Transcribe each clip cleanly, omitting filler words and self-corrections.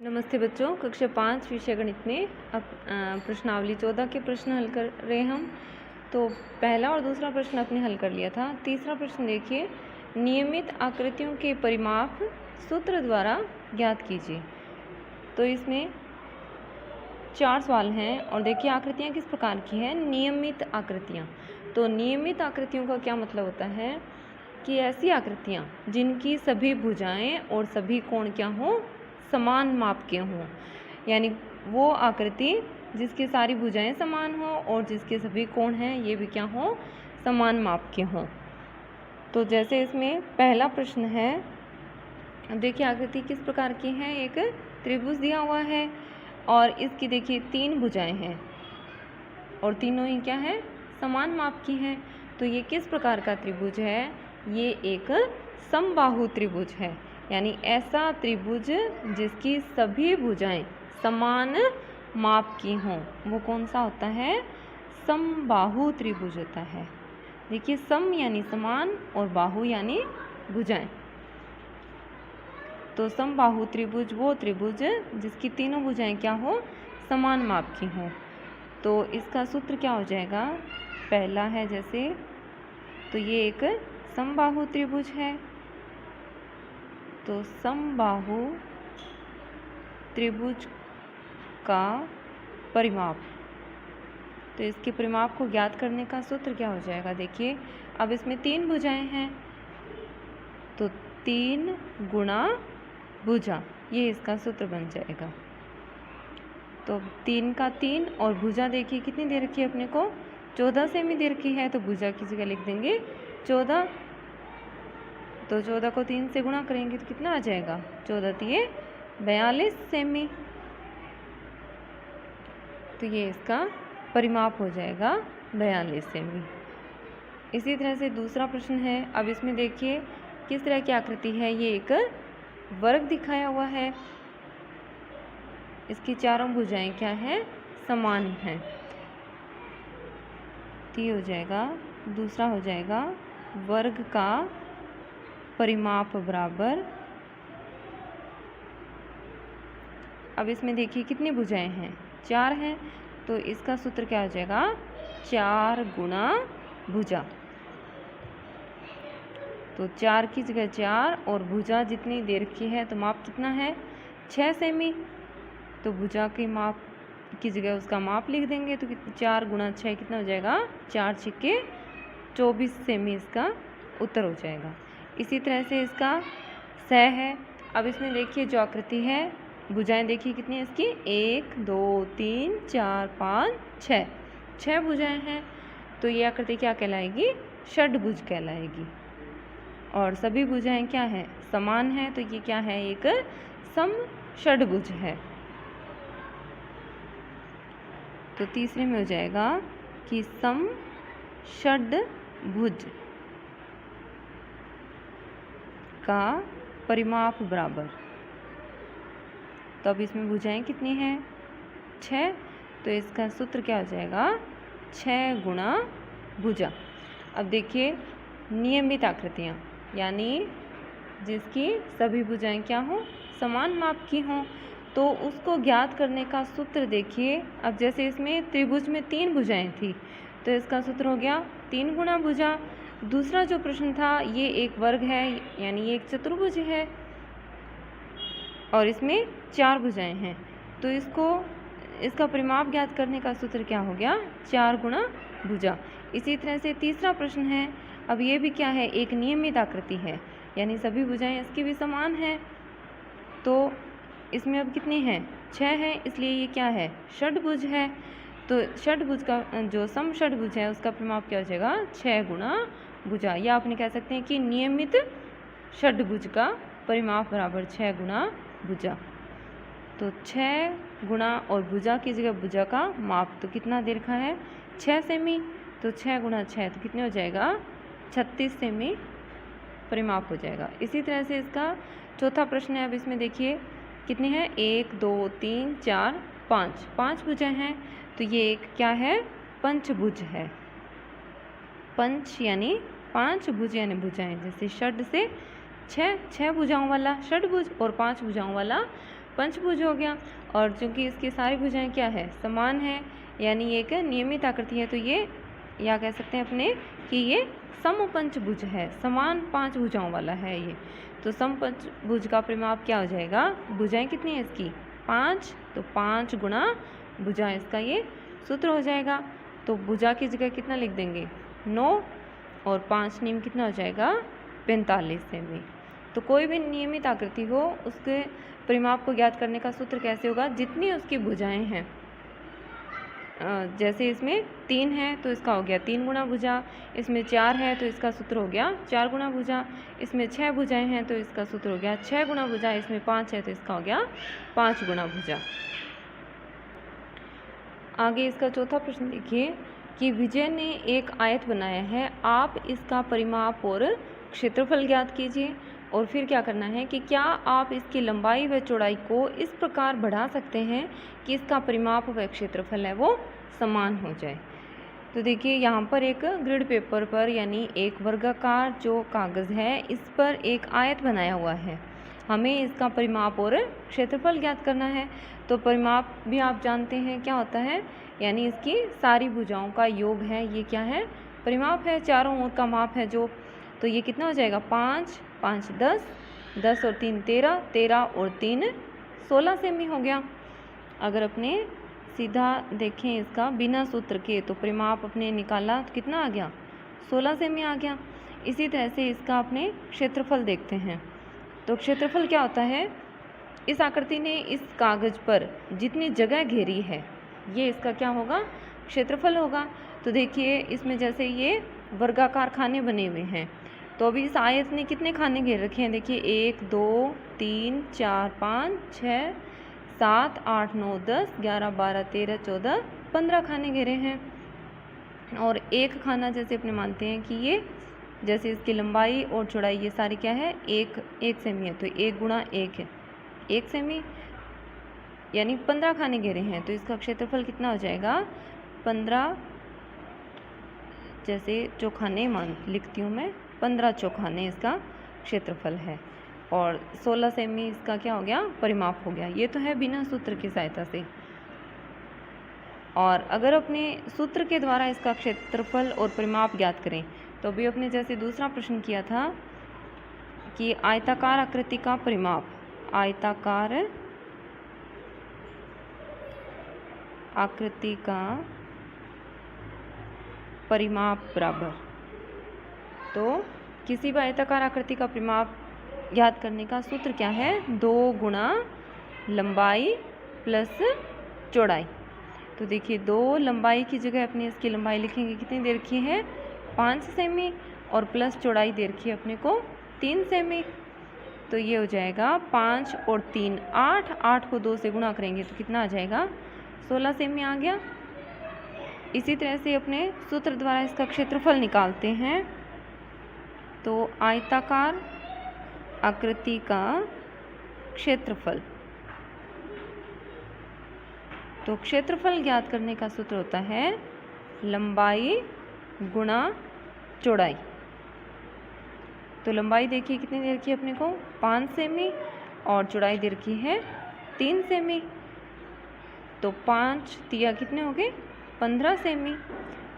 नमस्ते बच्चों, कक्षा 5 विषय गणित में अब प्रश्नावली 14 के प्रश्न हल कर रहे हम। तो पहला और दूसरा प्रश्न आपने हल कर लिया था। तीसरा प्रश्न देखिए, नियमित आकृतियों के परिमाप सूत्र द्वारा ज्ञात कीजिए। तो इसमें 4 सवाल हैं और देखिए आकृतियाँ किस प्रकार की हैं। नियमित आकृतियाँ, तो नियमित आकृतियों का क्या मतलब होता है कि ऐसी आकृतियाँ जिनकी सभी भुजाएं और सभी कोण क्या हों, समान माप के हों। यानी वो आकृति जिसकी सारी भुजाएं समान हों और जिसके सभी कोण हैं ये भी क्या हों, समान माप के हों। तो जैसे इसमें पहला प्रश्न है, देखिए आकृति किस प्रकार की है। एक त्रिभुज दिया हुआ है और इसकी देखिए 3 भुजाएं हैं और तीनों ही क्या है, समान माप की हैं। तो ये किस प्रकार का त्रिभुज है, ये एक समबाहु त्रिभुज है। यानी ऐसा त्रिभुज जिसकी सभी भुजाएं समान माप की हों, वो कौन सा होता है, समबाहु त्रिभुज होता है। देखिए सम यानी समान और बाहु यानी भुजाएं। तो समबाहु त्रिभुज वो त्रिभुज जिसकी तीनों भुजाएं क्या हो, समान माप की हों। तो इसका सूत्र क्या हो जाएगा, पहला है जैसे, तो ये एक समबाहु त्रिभुज है। तो समबाहु त्रिभुज का परिमाप, तो इसके परिमाप को ज्ञात करने का सूत्र क्या हो जाएगा। देखिए अब इसमें 3 भुजाएं हैं, तो 3 गुणा भुजा, ये इसका सूत्र बन जाएगा। तो 3 का 3 और भुजा देखिए कितनी दे रखी है अपने को, 14 सेमी दे रखी है। तो भुजा की जगह लिख देंगे 14। तो 14 को 3 से गुणा करेंगे तो कितना आ जाएगा, 14 तिये 42 सेमी। तो ये इसका परिमाप हो जाएगा 42 सेमी। इसी तरह से दूसरा प्रश्न है। अब इसमें देखिए किस तरह की आकृति है, ये एक वर्ग दिखाया हुआ है। इसकी चारों भुजाएं क्या है, समान हैं। तो ये हो जाएगा, दूसरा हो जाएगा वर्ग का परिमाप बराबर, अब इसमें देखिए कितनी भुजाएं हैं, 4 हैं। तो इसका सूत्र क्या हो जाएगा, 4 गुणा भुजा। तो 4 की जगह 4 और भुजा जितनी दे रखी है, तो माप कितना है, 6 सेमी। तो भुजा के माप की जगह उसका माप लिख देंगे। तो 4 गुणा 6 कितना हो जाएगा, 4 छिक्के 24 सेमी इसका उत्तर हो जाएगा। इसी तरह से इसका 6 है। अब इसमें देखिए जो आकृति है, भुजाएं देखिए कितनी है इसकी, 1 2 3 4 5 6, 6 भुजाएं हैं। तो ये आकृति क्या कहलाएगी, षड्भुज कहलाएगी। और सभी भुजाएं क्या है, समान है। तो ये क्या है, एक सम षड्भुज है। तो तीसरे में हो जाएगा कि सम षड्भुज का परिमाप बराबर, तो अब इसमें भुजाएं कितनी हैं, 6। तो इसका सूत्र क्या हो जाएगा, 6 गुणा भुजा। अब देखिए नियमित आकृतियाँ, यानी जिसकी सभी भुजाएं क्या हों, समान माप की हों, तो उसको ज्ञात करने का सूत्र देखिए। अब जैसे इसमें त्रिभुज में 3 भुजाएं थी, तो इसका सूत्र हो गया 3 गुणा भुजा। दूसरा जो प्रश्न था, ये एक वर्ग है, यानी ये एक चतुर्भुज है और इसमें 4 भुजाएं हैं। तो इसका परिमाप ज्ञात करने का सूत्र क्या हो गया, 4 गुणा भुजा। इसी तरह से तीसरा प्रश्न है। अब ये भी क्या है, एक नियमित आकृति है, यानी सभी भुजाएं इसकी भी समान हैं। तो इसमें अब कितनी हैं, 6 हैं, इसलिए ये क्या है, षड्भुज है। तो षड्भुज का जो सम षड्भुज है उसका परिमाप क्या हो जाएगा, 6 गुणा भुजा। या आपने कह सकते हैं कि नियमित षड्भुज का परिमाप बराबर 6 गुणा भुजा। तो 6 गुणा और भुजा की जगह भुजा का माप तो कितना दे रखा है, 6 सेमी। तो 6 गुणा 6 तो कितने हो जाएगा, 36 सेमी परिमाप हो जाएगा। इसी तरह से इसका चौथा प्रश्न है। अब इसमें देखिए कितने हैं, 1 2 3 4 5, 5 भुजाएं हैं। तो ये एक क्या है, पंचभुज है। पंच यानी 5, भुज यानी भुजाएं। जैसे षड से 6 भुजाओं वाला षड्भुज और 5 भुजाओं वाला पंचभुज हो गया। और चूंकि इसकी सारी भुजाएं क्या है, समान है, यानी एक नियमित आकृति है, तो ये या कह सकते हैं अपने कि ये समपंचभुज है, समान 5 भुजाओं वाला है ये। तो समपंचभुज का परिमाप क्या हो जाएगा, भुजाएं कितनी है इसकी 5, तो 5 गुणा भुजा इसका ये सूत्र हो जाएगा। तो भुजा की जगह कितना लिख देंगे 9 और 5 नियम कितना हो जाएगा 45 सेमी। तो कोई भी नियमित आकृति हो उसके परिमाप को ज्ञात करने का सूत्र कैसे होगा, जितनी उसकी भुजाएं हैं, जैसे इसमें 3 है तो इसका हो गया 3 गुना भुजा, इसमें 4 है तो इसका सूत्र हो गया 4 गुना भुजा, इसमें 6 भुजाएं हैं तो इसका सूत्र हो गया 6 गुना भुजा, इसमें 5 है तो इसका हो गया 5 गुना भुजा। आगे इसका चौथा प्रश्न देखिए कि विजय ने एक आयत बनाया है, आप इसका परिमाप और क्षेत्रफल ज्ञात कीजिए। और फिर क्या करना है कि क्या आप इसकी लंबाई व चौड़ाई को इस प्रकार बढ़ा सकते हैं कि इसका परिमाप व क्षेत्रफल है वो समान हो जाए। तो देखिए यहाँ पर एक ग्रिड पेपर पर यानी एक वर्गाकार जो कागज़ है इस पर एक आयत बनाया हुआ है, हमें इसका परिमाप और क्षेत्रफल ज्ञात करना है। तो परिमाप भी आप जानते हैं क्या होता है, यानी इसकी सारी भुजाओं का योग है, ये क्या है परिमाप है, चारों ओर का माप है जो। तो ये कितना हो जाएगा 5, 5 10, 10 और 3 13, 13 और 3 16 सेमी हो गया। अगर अपने सीधा देखें इसका बिना सूत्र के तो परिमाप अपने निकाला तो कितना आ गया 16 सेमी आ गया। इसी तरह से इसका अपने क्षेत्रफल देखते हैं। तो क्षेत्रफल क्या होता है, इस आकृति ने इस कागज़ पर जितनी जगह घेरी है ये इसका क्या होगा क्षेत्रफल होगा। तो देखिए इसमें जैसे ये वर्गाकार खाने बने हुए हैं, तो अभी इस आयत ने कितने खाने घेर रखे हैं, देखिए 1 2 3 4 5 6 7 8 9 10 11 12 13 14 15 खाने घेरे हैं। और एक खाना जैसे अपने मानते हैं कि ये जैसे इसकी लंबाई और चौड़ाई ये सारी क्या है 1 सेमी है, तो 1 गुणा 1 है 1 सेमी, यानी 15 खाने घेरे हैं। तो इसका क्षेत्रफल कितना हो जाएगा 15, जैसे चौखाने मान लिखती हूँ मैं, 15 चौखाने इसका क्षेत्रफल है। और 16 सेमी इसका क्या हो गया परिमाप हो गया। ये तो है बिना सूत्र की सहायता से। और अगर अपने सूत्र के द्वारा इसका क्षेत्रफल और परिमाप ज्ञात करें तो अभी अपने जैसे दूसरा प्रश्न किया था कि आयताकार आकृति का परिमाप, आयताकार आकृति का परिमाप बराबर, तो किसी भी आयताकार आकृति का परिमाप याद करने का सूत्र क्या है 2 गुणा लंबाई प्लस चौड़ाई। तो देखिए 2 लंबाई की जगह अपने इसकी लंबाई लिखेंगे, कितनी दे रखी है 5 सेमी, और प्लस चौड़ाई दे रखी है अपने को 3 सेमी। तो ये हो जाएगा 5 और 3 8, 8 को 2 से गुणा करेंगे तो कितना आ जाएगा 16 सेमी आ गया। इसी तरह से अपने सूत्र द्वारा इसका क्षेत्रफल निकालते हैं। तो आयताकार आकृति का क्षेत्रफल, तो क्षेत्रफल ज्ञात करने का सूत्र होता है लंबाई गुणा चौड़ाई। तो लंबाई देखिए कितनी दे रखी है अपने को 5 सेमी और चौड़ाई दे रखी है 3 सेमी। तो 5 तिया कितने हो गए 15 सेमी।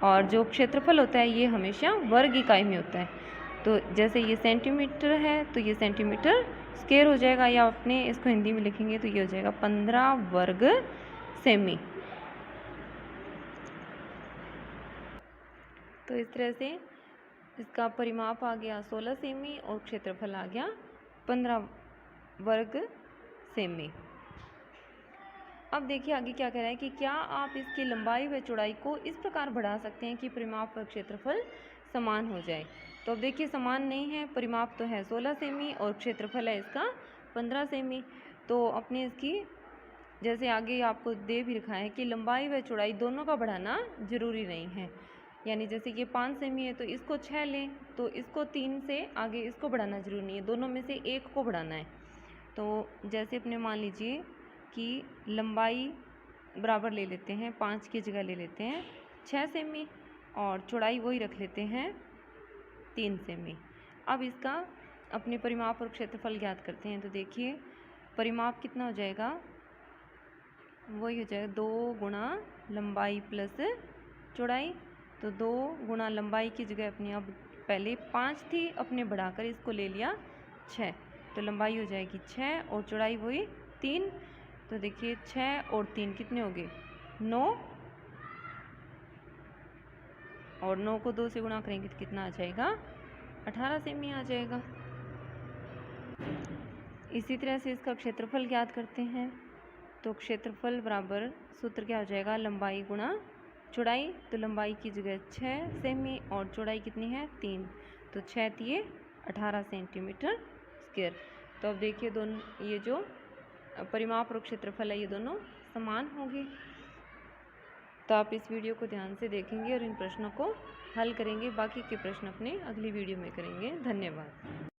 और जो क्षेत्रफल होता है ये हमेशा वर्ग इकाई में होता है। तो जैसे ये सेंटीमीटर है तो ये सेंटीमीटर स्क्वायर हो जाएगा, या अपने इसको हिंदी में लिखेंगे तो ये हो जाएगा 15 वर्ग सेमी। तो इस तरह से इसका परिमाप आ गया 16 सेमी और क्षेत्रफल आ गया 15 वर्ग सेमी। अब देखिए आगे क्या कह रहा है कि क्या आप इसकी लंबाई व चौड़ाई को इस प्रकार बढ़ा सकते हैं कि परिमाप व क्षेत्रफल समान हो जाए। तो अब देखिए समान नहीं है, परिमाप तो है 16 सेमी और क्षेत्रफल है इसका 15 सेमी। तो अपने इसकी जैसे आगे आपको दे भी रखा है कि लंबाई व चौड़ाई दोनों का बढ़ाना जरूरी नहीं है। यानी जैसे ये 5 सेमी है तो इसको 6 लें, तो इसको 3 से आगे इसको बढ़ाना जरूरी नहीं है, दोनों में से एक को बढ़ाना है। तो जैसे अपने मान लीजिए कि लंबाई बराबर ले लेते हैं, 5 की जगह ले लेते हैं 6 सेमी और चौड़ाई वही रख लेते हैं 3 सेमी। अब इसका अपने परिमाप और क्षेत्रफल ज्ञात करते हैं। तो देखिए परिमाप कितना हो जाएगा, वही हो जाएगा 2 गुणा लंबाई प्लस चौड़ाई। तो 2 गुणा लंबाई की जगह अपनी अब पहले 5 थी, अपने बढ़ाकर इसको ले लिया 6, तो लंबाई हो जाएगी 6 और चौड़ाई वही 3। तो देखिए 6 और 3 कितने हो गए 9, और 9 को 2 से गुणा करेंगे तो कितना आ जाएगा 18 सेमी आ जाएगा। इसी तरह से इसका क्षेत्रफल ज्ञात करते हैं। तो क्षेत्रफल बराबर सूत्र क्या हो जाएगा, लंबाई गुणा चौड़ाई। तो लंबाई की जगह 6 सेमी और चौड़ाई कितनी है 3, तो 6 तिये 18 सेंटीमीटर स्क्वायर। तो अब देखिए दोनों ये जो परिमाप और क्षेत्रफल है ये दोनों समान होंगे। तो आप इस वीडियो को ध्यान से देखेंगे और इन प्रश्नों को हल करेंगे। बाकी के प्रश्न अपने अगली वीडियो में करेंगे। धन्यवाद।